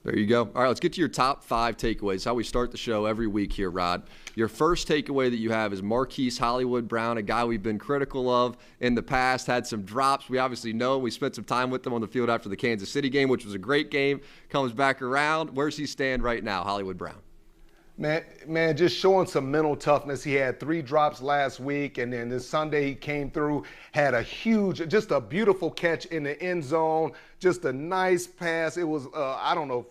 There you go. All right, let's get to your top 5 takeaways. How we start the show every week here, Rod. Your first takeaway that you have is Marquise Hollywood Brown, a guy we've been critical of in the past, had some drops. We obviously know. We spent some time with him on the field after the Kansas City game, which was a great game. Comes back around. Where's he stand right now, Hollywood Brown? Man, just showing some mental toughness. He had 3 drops last week, and then this Sunday he came through, had just a beautiful catch in the end zone, just a nice pass. It was,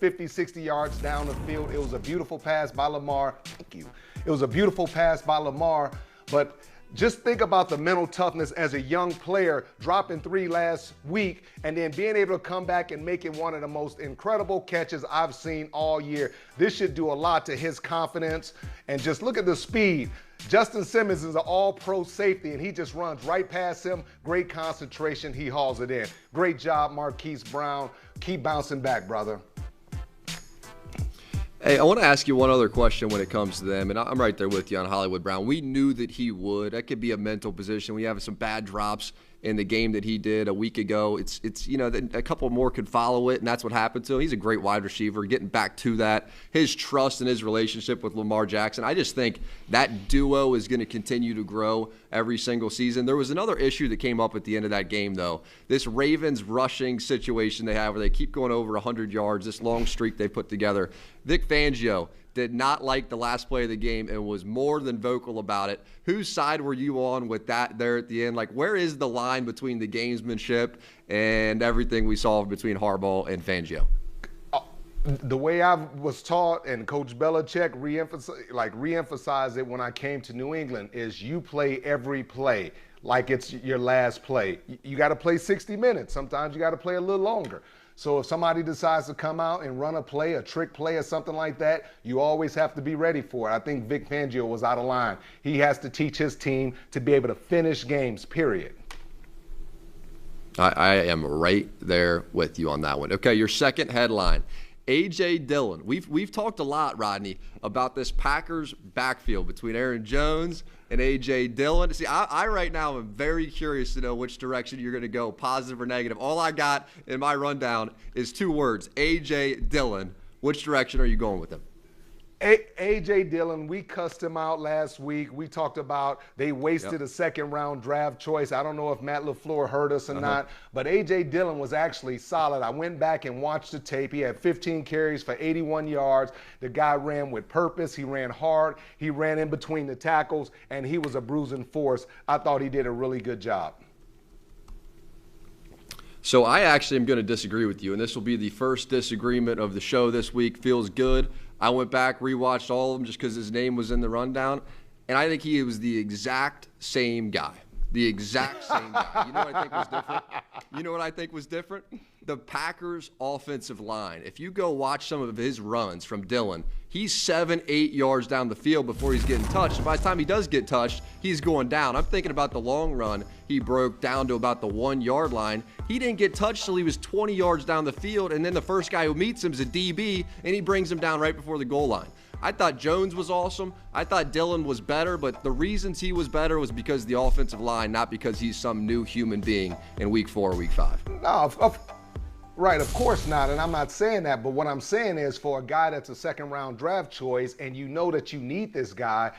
50, 60 yards down the field. It was a beautiful pass by Lamar. Thank you. It was a beautiful pass by Lamar, but just think about the mental toughness as a young player, dropping 3 last week and then being able to come back and make it one of the most incredible catches I've seen all year. This should do a lot to his confidence. And just look at the speed. Justin Simmons is an all-pro safety, and he just runs right past him. Great concentration. He hauls it in. Great job, Marquise Brown. Keep bouncing back, brother. Hey, I want to ask you one other question when it comes to them, and I'm right there with you on Hollywood Brown. We knew that he would. That could be a mental position. We have some bad drops in the game that he did a week ago. It's a couple more could follow it, and that's what happened to him. He's a great wide receiver. Getting back to that, his trust and his relationship with Lamar Jackson, I just think that duo is going to continue to grow every single season. There was another issue that came up at the end of that game, though. This Ravens rushing situation they have where they keep going over 100 yards, this long streak they put together. Vic Fangio did not like the last play of the game and was more than vocal about it. Whose side were you on with that there at the end? Like, where is the line between the gamesmanship and everything we saw between Harbaugh and Fangio? The way I was taught, and Coach Belichick re-emphasized it when I came to New England, is you play every play like it's your last play. You got to play 60 minutes. Sometimes you got to play a little longer. So if somebody decides to come out and run a play, a trick play or something like that, you always have to be ready for it. I think Vic Fangio was out of line. He has to teach his team to be able to finish games, period. I am right there with you on that one. Okay, your second headline. A.J. Dillon. We've talked a lot, Rodney, about this Packers backfield between Aaron Jones and A.J. Dillon. See, I right now am very curious to know which direction you're going to go, positive or negative. All I got in my rundown is 2 words, A.J. Dillon. Which direction are you going with him? A.J. Dillon, we cussed him out last week. We talked about they wasted a second-round draft choice. I don't know if Matt LaFleur heard us or not, but A.J. Dillon was actually solid. I went back and watched the tape. He had 15 carries for 81 yards. The guy ran with purpose. He ran hard. He ran in between the tackles, and he was a bruising force. I thought he did a really good job. So I actually am going to disagree with you, and this will be the first disagreement of the show this week. Feels good. I went back, rewatched all of them just because his name was in the rundown, and I think he was the exact same guy. The exact same guy. You know what I think was different? You know what I think was different? The Packers' offensive line. If you go watch some of his runs from Dillon, he's 7-8 yards down the field before he's getting touched. And by the time he does get touched, he's going down. I'm thinking about the long run. He broke down to about the 1-yard line. He didn't get touched till he was 20 yards down the field, and then the first guy who meets him is a DB, and he brings him down right before the goal line. I thought Jones was awesome. I thought Dillon was better, but the reasons he was better was because of the offensive line, not because he's some new human being in week 4 or week 5. No, right, of course not, and I'm not saying that, but what I'm saying is for a guy that's a second-round draft choice and you know that you need this guy,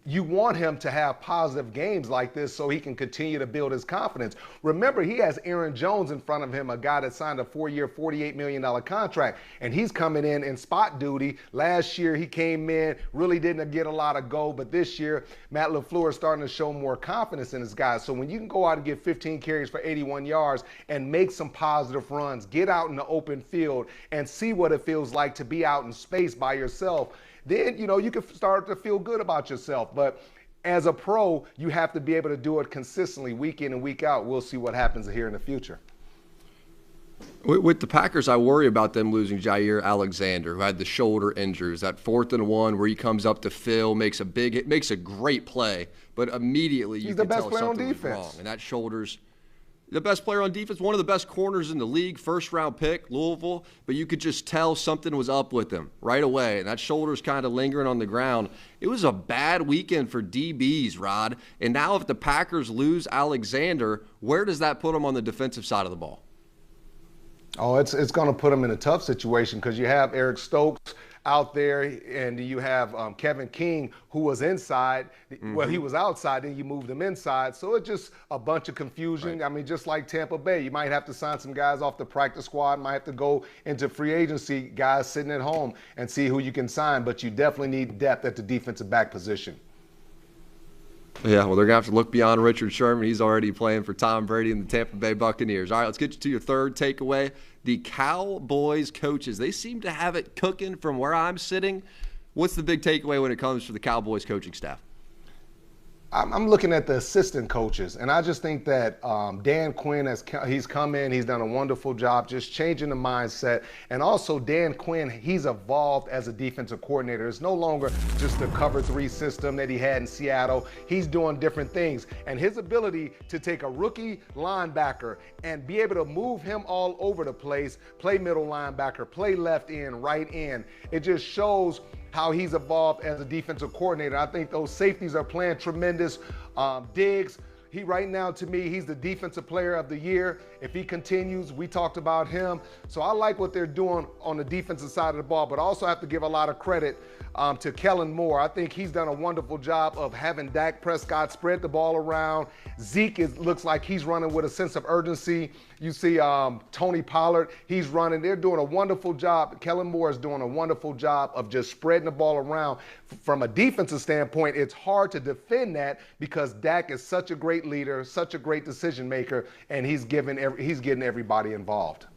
you want him to have positive games like this so he can continue to build his confidence. Remember, he has Aaron Jones in front of him, a guy that signed a 4-year, $48 million contract, and he's coming in spot duty. Last year, he came in, really didn't get a lot of go, but this year, Matt LaFleur is starting to show more confidence in his guys. So when you can go out and get 15 carries for 81 yards and make some positive runs, get out in the open field and see what it feels like to be out in space by yourself, then, you can start to feel good about yourself. But as a pro, you have to be able to do it consistently week in and week out. We'll see what happens here in the future. With the Packers, I worry about them losing Jair Alexander, who had the shoulder injuries. That 4th and 1 where he comes up to Phil, makes a great play, but immediately you can tell something was wrong. And that shoulder's the best player on defense, one of the best corners in the league, first-round pick, Louisville, but you could just tell something was up with him right away, and that shoulder's kind of lingering on the ground. It was a bad weekend for DBs, Rod, and now if the Packers lose Alexander, where does that put them on the defensive side of the ball? Oh, it's going to put them in a tough situation because you have Eric Stokes out there, and you have Kevin King, who was inside. Well, he was outside, then you moved him inside. So it's just a bunch of confusion. Right. I mean, just like Tampa Bay, you might have to sign some guys off the practice squad, might have to go into free agency, guys sitting at home, and see who you can sign. But you definitely need depth at the defensive back position. Yeah, well, they're going to have to look beyond Richard Sherman. He's already playing for Tom Brady and the Tampa Bay Buccaneers. All right, let's get to your third takeaway. The Cowboys coaches, they seem to have it cooking from where I'm sitting. What's the big takeaway when it comes to the Cowboys coaching staff? I'm looking at the assistant coaches, and I just think that Dan Quinn, he's come in, he's done a wonderful job just changing the mindset. And also Dan Quinn, he's evolved as a defensive coordinator. It's no longer just the cover 3 system that he had in Seattle. He's doing different things. And his ability to take a rookie linebacker and be able to move him all over the place, play middle linebacker, play left end, right end, it just shows how he's evolved as a defensive coordinator. I think those safeties are playing tremendous. Diggs, right now, to me, he's the defensive player of the year. If he continues, we talked about him. So I like what they're doing on the defensive side of the ball, but also have to give a lot of credit to Kellen Moore. I think he's done a wonderful job of having Dak Prescott spread the ball around. Zeke looks like he's running with a sense of urgency. You see Tony Pollard, he's running. They're doing a wonderful job. Kellen Moore is doing a wonderful job of just spreading the ball around. From a defensive standpoint, it's hard to defend that because Dak is such a great leader, such a great decision maker, and he's getting everybody involved.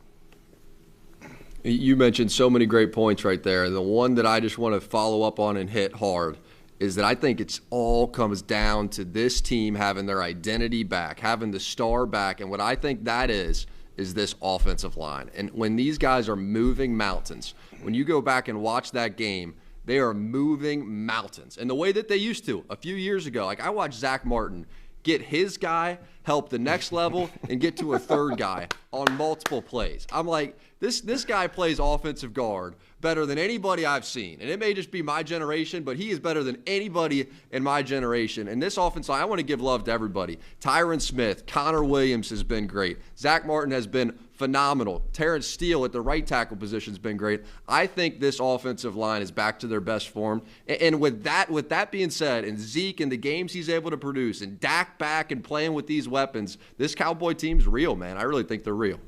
You mentioned so many great points right there. The one that I just want to follow up on and hit hard is that I think it's all comes down to this team having their identity back, having the star back. And what I think that is this offensive line. And when these guys are moving mountains, when you go back and watch that game, they are moving mountains. And the way that they used to a few years ago, like I watched Zach Martin get his guy, help the next level, and get to a third guy on multiple plays. I'm like, this guy plays offensive guard better than anybody I've seen. And it may just be my generation, but he is better than anybody in my generation. And this offensive line, I want to give love to everybody. Tyron Smith, Connor Williams has been great. Zach Martin has been phenomenal. Terrence Steele at the right tackle position has been great. I think this offensive line is back to their best form. And with that being said, and Zeke and the games he's able to produce, and Dak back and playing with these weapons, this Cowboy team's real, man. I really think they're real.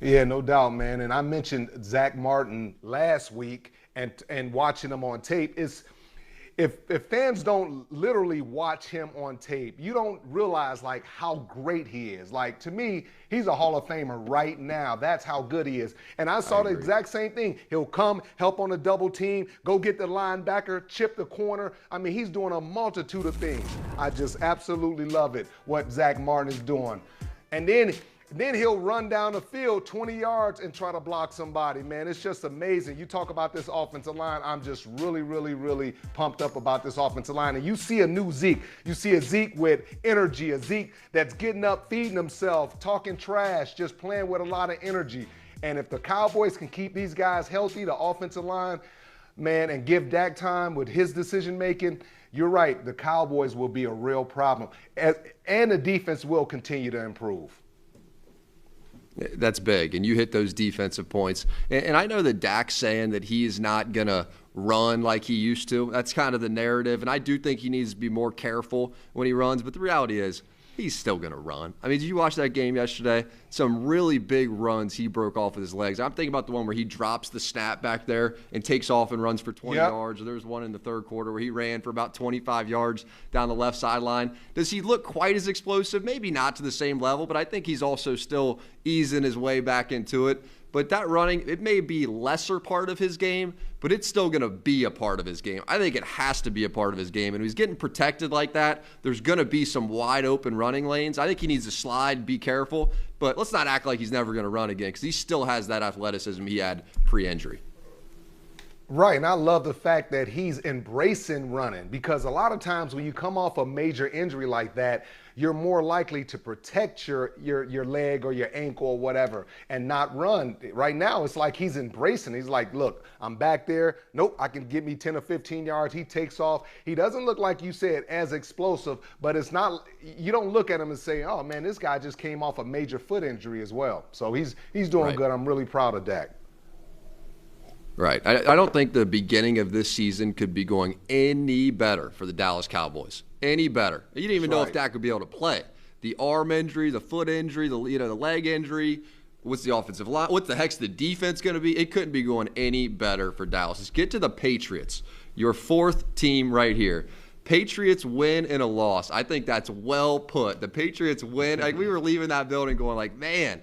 Yeah, no doubt, man. And I mentioned Zach Martin last week, and watching him on tape is if fans don't literally watch him on tape, you don't realize like how great he is. Like to me, he's a Hall of Famer right now. That's how good he is. And I saw the exact same thing. He'll come, help on a double team, go get the linebacker, chip the corner. I mean, he's doing a multitude of things. I just absolutely love it, what Zach Martin is doing. And then he'll run down the field 20 yards and try to block somebody, man. It's just amazing. You talk about this offensive line, I'm just really, really, really pumped up about this offensive line. And you see a new Zeke. You see a Zeke with energy, a Zeke that's getting up, feeding himself, talking trash, just playing with a lot of energy. And if the Cowboys can keep these guys healthy, the offensive line, man, and give Dak time with his decision-making, you're right, the Cowboys will be a real problem. And the defense will continue to improve. That's big, and you hit those defensive points. And I know that Dak's saying that he is not going to run like he used to. That's kind of the narrative, and I do think he needs to be more careful when he runs, but the reality is he's still going to run. I mean, did you watch that game yesterday? Some really big runs he broke off with his legs. I'm thinking about the one where he drops the snap back there and takes off and runs for 20 yards. There was one in the third quarter where he ran for about 25 yards down the left sideline. Does he look quite as explosive? Maybe not to the same level, but I think he's also still easing his way back into it. But that running, it may be lesser part of his game, but it's still going to be a part of his game. I think it has to be a part of his game. And if he's getting protected like that, there's going to be some wide open running lanes. I think he needs to slide, be careful. But let's not act like he's never going to run again because he still has that athleticism he had pre-injury. Right, and I love the fact that he's embracing running, because a lot of times when you come off a major injury like that, you're more likely to protect your leg or your ankle or whatever and not run. Right now, it's like he's embracing. He's like, look, I'm back there. Nope, I can get me 10 or 15 yards. He takes off. He doesn't look, like you said, as explosive, but it's not, you don't look at him and say, oh man, this guy just came off a major foot injury as well. So he's doing good. I'm really proud of Dak. Right. I don't think the beginning of this season could be going any better for the Dallas Cowboys. Any better. You didn't even know if Dak would be able to play. The arm injury, the foot injury, the leg injury. What's the offensive line? What the heck's the defense going to be? It couldn't be going any better for Dallas. Let's get to the Patriots, your fourth team right here. Patriots win and a loss. I think that's well put. The Patriots win. Like, we were leaving that building going like, man,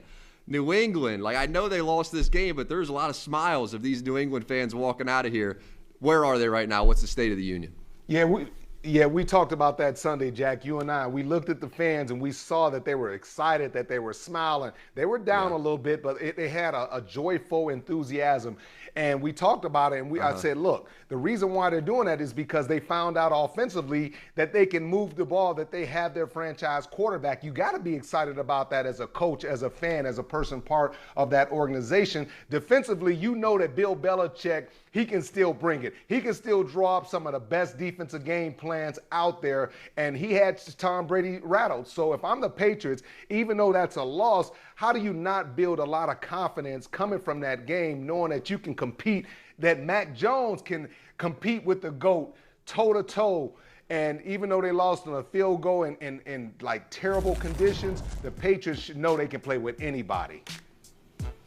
New England, like, I know they lost this game, but there's a lot of smiles of these New England fans walking out of here. Where are they right now? What's the state of the union? Yeah, we talked about that Sunday, Jack. You and I, we looked at the fans and we saw that they were excited, that they were smiling. They were down a little bit, but they had a joyful enthusiasm. And we talked about it, and I said, look, the reason why they're doing that is because they found out offensively that they can move the ball, that they have their franchise quarterback. You got to be excited about that as a coach, as a fan, as a person part of that organization. Defensively, you know that Bill Belichick, he can still bring it. He can still draw up some of the best defensive game plans out there, and he had Tom Brady rattled. So if I'm the Patriots, even though that's a loss, how do you not build a lot of confidence coming from that game, knowing that you can compete, that Mac Jones can compete with the GOAT toe-to-toe? And even though they lost on a field goal in like terrible conditions, the Patriots should know they can play with anybody.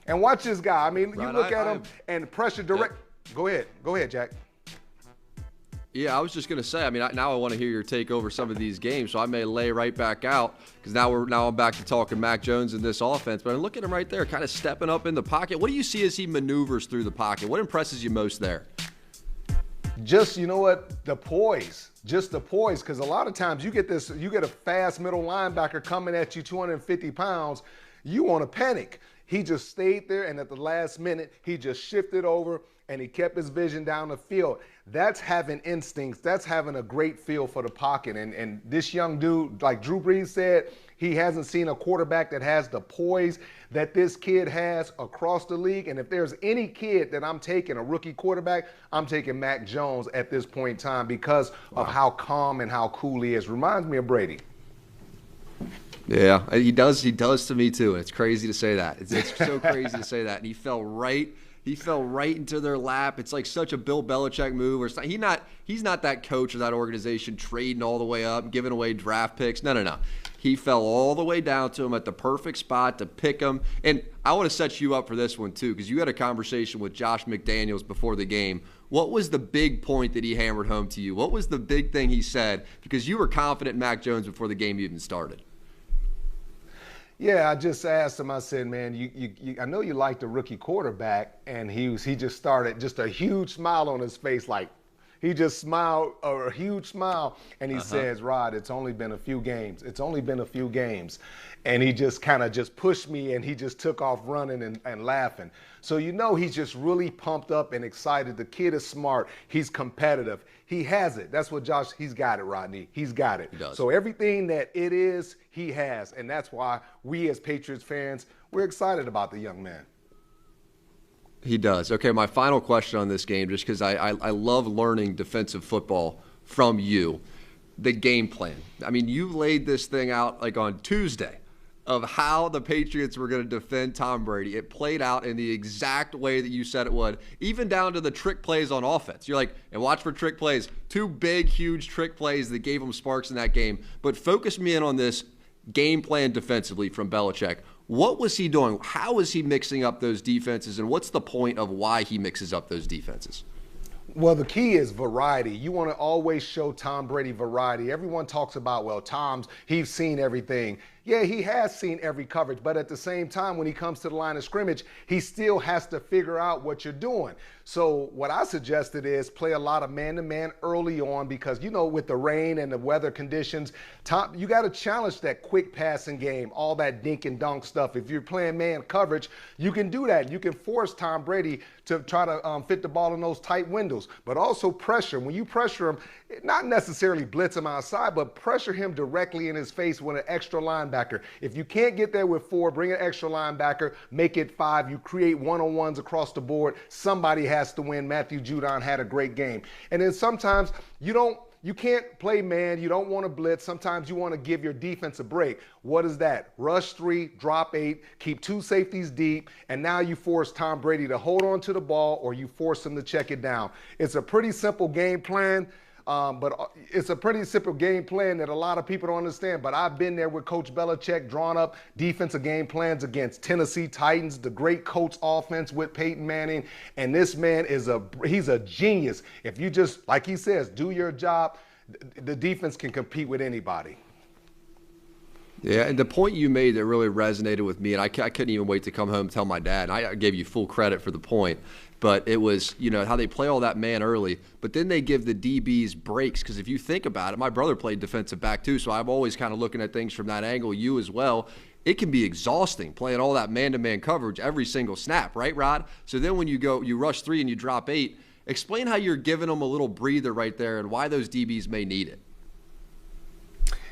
And watch this guy. I mean, you look at him and pressure direct. Go ahead, Jack. Yeah, I was just going to say, I mean, now I want to hear your take over some of these games, so I may lay right back out because now I'm back to talking Mac Jones and this offense. But look at him right there, kind of stepping up in the pocket. What do you see as he maneuvers through the pocket? What impresses you most there? Just, you know what, the poise. Just the poise, because a lot of times you get a fast middle linebacker coming at you 250 pounds, you want to panic. He just stayed there, and at the last minute, he just shifted over, and he kept his vision down the field. That's having instincts. That's having a great feel for the pocket. And this young dude, like Drew Brees said, he hasn't seen a quarterback that has the poise that this kid has across the league. And if there's any kid that I'm taking, a rookie quarterback, I'm taking Mac Jones at this point in time because of how calm and how cool he is. Reminds me of Brady. Yeah, he does to me too. And it's crazy to say that. It's so crazy to say that. And he fell right into their lap. It's like such a Bill Belichick move. Or he's not that coach of that organization trading all the way up, giving away draft picks. No. He fell all the way down to him at the perfect spot to pick him. And I want to set you up for this one too, because you had a conversation with Josh McDaniels before the game. What was the big point that he hammered home to you? What was the big thing he said? Because you were confident in Mac Jones before the game even started. Yeah, I just asked him, I said, man, I know you like the rookie quarterback, and he just started, just a huge smile on his face, like he just smiled, a huge smile, and he says, Rod, it's only been a few games. It's only been a few games. And he just kind of just pushed me, and he just took off running and laughing. So you know he's just really pumped up and excited. The kid is smart. He's competitive. He has it. That's what Josh, he's got it, Rodney. He's got it. He does. So everything that it is, he has. And that's why we as Patriots fans, we're excited about the young man. He does. Okay, my final question on this game, just because I love learning defensive football from you, the game plan. I mean, you laid this thing out like on Tuesday of how the Patriots were going to defend Tom Brady. It played out in the exact way that you said it would, even down to the trick plays on offense. You're like, and watch for trick plays. 2 big, huge trick plays that gave them sparks in that game. But focus me in on this game plan defensively from Belichick. What was he doing? How is he mixing up those defenses, and what's the point of why he mixes up those defenses? Well, the key is variety. You want to always show Tom Brady variety. Everyone talks about, well, he's seen everything. Yeah, he has seen every coverage, but at the same time, when he comes to the line of scrimmage, he still has to figure out what you're doing. So what I suggested is play a lot of man-to-man early on because, you know, with the rain and the weather conditions, you got to challenge that quick passing game, all that dink and dunk stuff. If you're playing man coverage, you can do that. You can force Tom Brady to try to fit the ball in those tight windows, but also pressure. When you pressure him, not necessarily blitz him outside, but pressure him directly in his face with an extra linebacker. If you can't get there with 4, bring an extra linebacker, make it 5. You create one-on-ones across the board. Somebody has to win. Matthew Judon had a great game. And then sometimes you can't play man. You don't want to blitz. Sometimes you want to give your defense a break. What is that? Rush 3, drop 8, keep 2 safeties deep, and now you force Tom Brady to hold on to the ball or you force him to check it down. It's a pretty simple game plan. But it's a pretty simple game plan that a lot of people don't understand. But I've been there with Coach Belichick, drawn up defensive game plans against Tennessee Titans, the great Colts offense with Peyton Manning. And this man he's a genius. If you just, like he says, do your job, the defense can compete with anybody. Yeah, and the point you made that really resonated with me, and I couldn't even wait to come home and tell my dad, and I gave you full credit for the point, but it was, you know, how they play all that man early, but then they give the DBs breaks, because if you think about it, my brother played defensive back too, so I'm always kind of looking at things from that angle, you as well. It can be exhausting playing all that man-to-man coverage every single snap, right, Rod? So then when you rush 3 and you drop 8, explain how you're giving them a little breather right there and why those DBs may need it.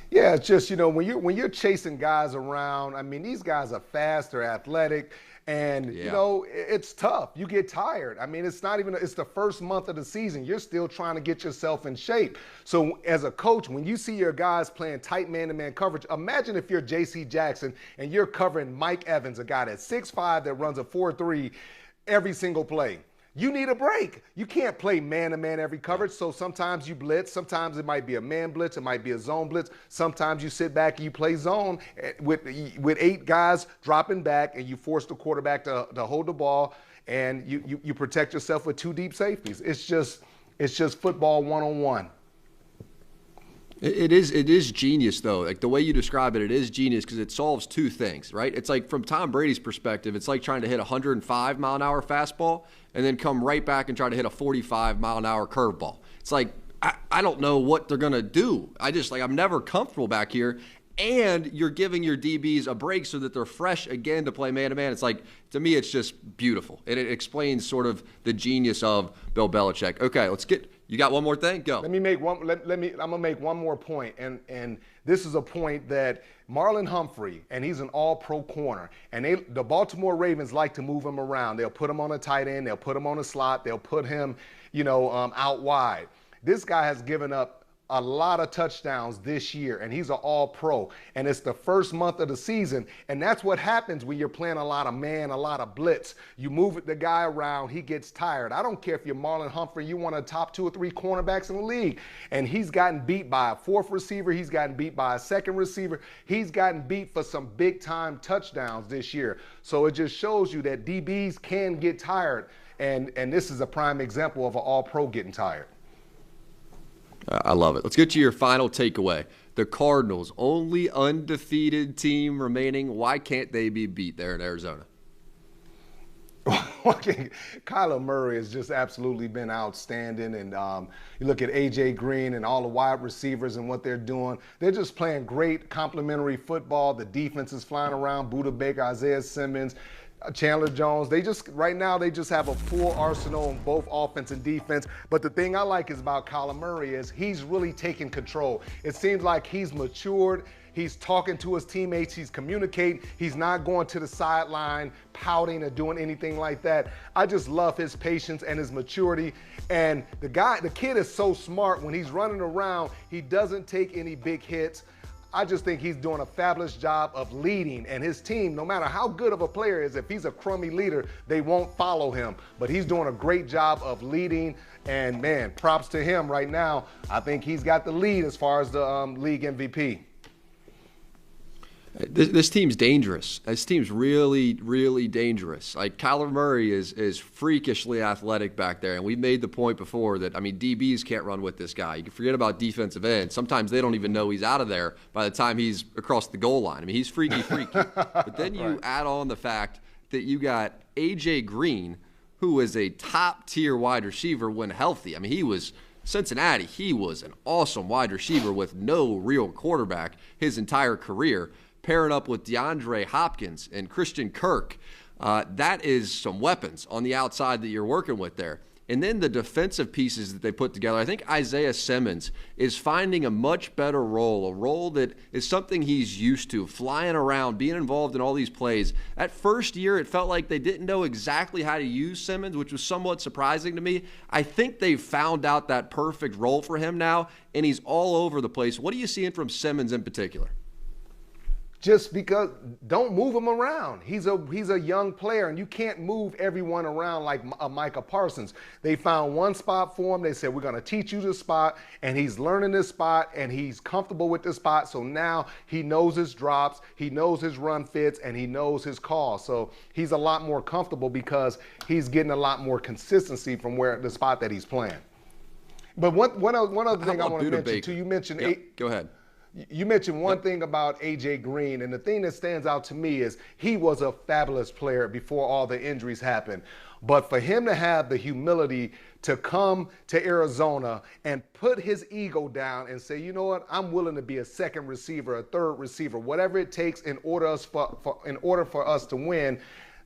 Yeah, it's just, you know, when you're chasing guys around, I mean, these guys are fast, they're athletic, and, you know, it's tough. You get tired. I mean, it's the first month of the season. You're still trying to get yourself in shape. So as a coach, when you see your guys playing tight man-to-man coverage, imagine if you're J.C. Jackson and you're covering Mike Evans, a guy that's 6'5", that runs a 4.3 every single play. You need a break. You can't play man-to-man every coverage, so sometimes you blitz. Sometimes it might be a man blitz. It might be a zone blitz. Sometimes you sit back and you play zone with 8 guys dropping back, and you force the quarterback to hold the ball, and you protect yourself with 2 deep safeties. It's just football one-on-one. It is genius, though. Like the way you describe it, it is genius because it solves 2 things, right? It's like from Tom Brady's perspective, it's like trying to hit a 105-mile-an-hour fastball and then come right back and try to hit a 45-mile-an-hour curveball. It's like, I don't know what they're going to do. I'm never comfortable back here. And you're giving your DBs a break so that they're fresh again to play man-to-man. It's like, to me, it's just beautiful. And it explains sort of the genius of Bill Belichick. Okay, you got one more thing? Go. I'm gonna make one more point, and this is a point that Marlon Humphrey, and he's an all-pro corner, and the Baltimore Ravens like to move him around. They'll put him on a tight end, they'll put him on a slot, they'll put him, out wide. This guy has given up a lot of touchdowns this year, and he's an all-pro, and it's the first month of the season, and that's what happens when you're playing a lot of man, a lot of blitz. You move the guy around, he gets tired. I don't care if you're Marlon Humphrey, you want to top 2 or 3 cornerbacks in the league, and he's gotten beat by a 4th receiver, he's gotten beat by a 2nd receiver, he's gotten beat for some big-time touchdowns this year. So it just shows you that DBs can get tired, and this is a prime example of an all-pro getting tired. I love it. Let's get to your final takeaway. The Cardinals, only undefeated team remaining. Why can't they be beat there in Arizona? Kyler Murray has just absolutely been outstanding. And you look at A.J. Green and all the wide receivers and what they're doing. They're just playing great complementary football. The defense is flying around. Budda Baker, Isaiah Simmons, Chandler Jones. Right now they just have a full arsenal on both offense and defense. But the thing I like about Kyler Murray is he's really taking control. It seems like he's matured. He's talking to his teammates. He's communicating. He's not going to the sideline pouting or doing anything like that. I just love his patience and his maturity. And the kid is so smart. When he's running around, he doesn't take any big hits. I just think he's doing a fabulous job of leading, and his team, no matter how good of a player is, if he's a crummy leader, they won't follow him. But he's doing a great job of leading, and man, props to him right now. I think he's got the lead as far as the league MVP. This team's dangerous. This team's really, really dangerous. Like, Kyler Murray is freakishly athletic back there, and we've made the point before that, I mean, DBs can't run with this guy. You can forget about defensive ends. Sometimes they don't even know he's out of there by the time he's across the goal line. I mean, he's freaky. But then you add on the fact that you got A.J. Green, who is a top-tier wide receiver when healthy. I mean, he was Cincinnati. He was an awesome wide receiver with no real quarterback his entire career. Pairing up with DeAndre Hopkins and Christian Kirk, that is some weapons on the outside that you're working with there. And then the defensive pieces that they put together, I think Isaiah Simmons is finding a much better role, a role that is something he's used to, flying around, being involved in all these plays. That first year, it felt like they didn't know exactly how to use Simmons, which was somewhat surprising to me. I think they've found out that perfect role for him now, and he's all over the place. What are you seeing from Simmons in particular? Just because, don't move him around. He's a young player, and you can't move everyone around like Micah Parsons. They found one spot for him. They said, we're going to teach you this spot, and he's learning this spot, and he's comfortable with this spot. So now he knows his drops, he knows his run fits, and he knows his calls. So he's a lot more comfortable because he's getting a lot more consistency from where the spot that he's playing. But one other thing I want to mention, too, you mentioned Go ahead. You mentioned one thing about A.J. Green, and the thing that stands out to me is he was a fabulous player before all the injuries happened. But for him to have the humility to come to Arizona and put his ego down and say, you know what, I'm willing to be a second receiver, a third receiver, whatever it takes in order for us to win,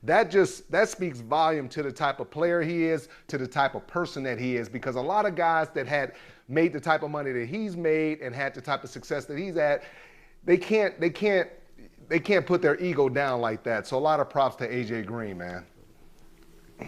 that speaks volume to the type of player he is, to the type of person that he is. Because a lot of guys that had made the type of money that he's made and had the type of success that he's at, they can't put their ego down like that. So a lot of props to A.J. Green, man.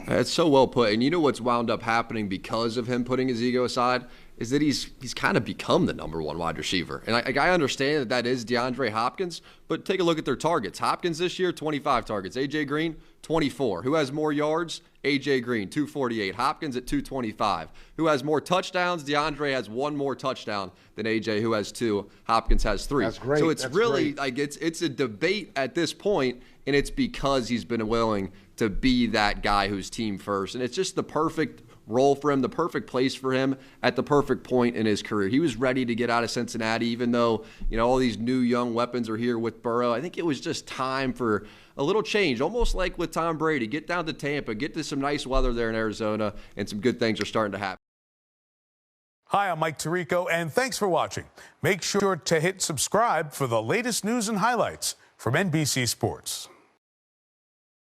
That's so well put. And you know what's wound up happening because of him putting his ego aside is that he's kind of become the number one wide receiver. And I understand that is DeAndre Hopkins, but take a look at their targets. Hopkins this year, 25 targets. A.J. Green, 24. Who has more yards? A.J. Green, 248. Hopkins at 225. Who has more touchdowns? DeAndre has one more touchdown than A.J., who has 2. Hopkins has 3. That's great. So it's That's really great. like it's a debate at this point, and it's because he's been willing to be that guy who's team first. And it's just the perfect role for him, the perfect place for him at the perfect point in his career. He was ready to get out of Cincinnati, even though, you know, all these new young weapons are here with Burrow. I think it was just time for a little change, almost like with Tom Brady. Get down to Tampa, get to some nice weather there in Arizona, and some good things are starting to happen. Hi, I'm Mike Tirico, and thanks for watching. Make sure to hit subscribe for the latest news and highlights from NBC Sports.